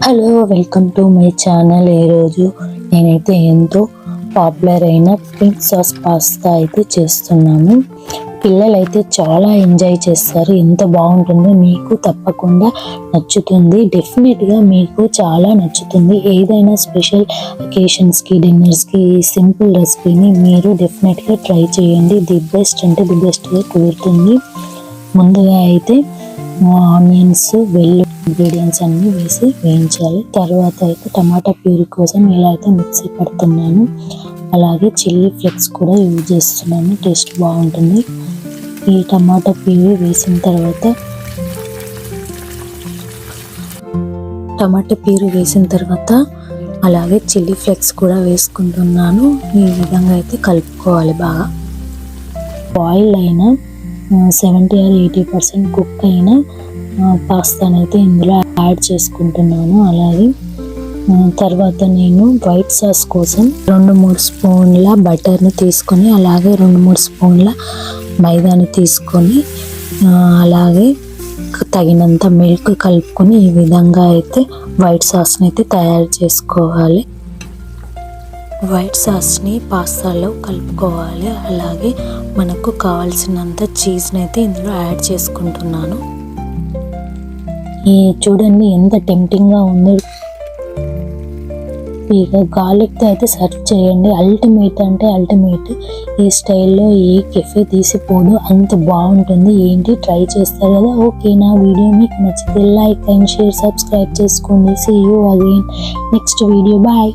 Hello, welcome to my channel. ఈరోజు నేనైతే ఎంతో పాపులర్ అయిన పింక్ సాస్ పాస్తా అయితే చేస్తున్నాను. పిల్లలైతే చాలా ఎంజాయ్ చేస్తారు. ఎంత బాగుంటుందో, మీకు తప్పకుండా నచ్చుతుంది. డెఫినెట్గా మీకు చాలా నచ్చుతుంది. ఏదైనా స్పెషల్ అకేషన్స్కి, డిన్నర్స్కి ఈ సింపుల్ రెసిపీని మీరు డెఫినెట్గా ట్రై చేయండి. ది బెస్ట్ అంటే ది బెస్ట్గా కుదురుతుంది. ముందుగా అయితే ఆనియన్స్, ఇంగ్రీడియంట్స్ అన్నీ వేసి వేయించాలి. తర్వాత అయితే టమాటా ప్యూరీ కోసం ఇలా అయితే మిక్సీ పడుతున్నాను. అలాగే చిల్లీ ఫ్లేక్స్ కూడా యూజ్ చేస్తున్నాను, టేస్ట్ బాగుంటుంది. ఈ టమాటా ప్యూరీ వేసిన తర్వాత అలాగే చిల్లీ ఫ్లేక్స్ కూడా వేసుకుంటున్నాను. ఈ విధంగా అయితే కలుపుకోవాలి బాగా. బాయిల్ అయిన 70 or 80% కుక్ అయిన పాస్తాని అయితే ఇందులో యాడ్ చేసుకుంటున్నాను. అలాగే తర్వాత నేను వైట్ సాస్ కోసం 2-3 స్పూన్ల బటర్ని తీసుకొని, అలాగే 2-3 స్పూన్ల మైదాని తీసుకొని, అలాగే తగినంత మిల్క్ కలుపుకొని ఈ విధంగా అయితే వైట్ సాస్ని అయితే తయారు చేసుకోవాలి. వైట్ సాస్ని పాస్తాలో కలుపుకోవాలి. అలాగే మనకు కావాల్సినంత చీజ్ని అయితే ఇందులో యాడ్ చేసుకుంటున్నాను. చూడండి ఎంత టెంప్టింగ్గా ఉందో. ఇక గార్లిక్తో అయితే సర్వ్ చేయండి. అల్టిమేట్ అంటే అల్టిమేట్. ఈ స్టైల్లో ఏ కెఫే తీసిపోదు, అంత బాగుంటుంది. ఏంటి, ట్రై చేస్తారు కదా? ఓకే, నా వీడియో మీకు నచ్చితే లైక్ అండ్ షేర్, సబ్స్క్రైబ్ చేసుకోండి. See you again next video. Bye.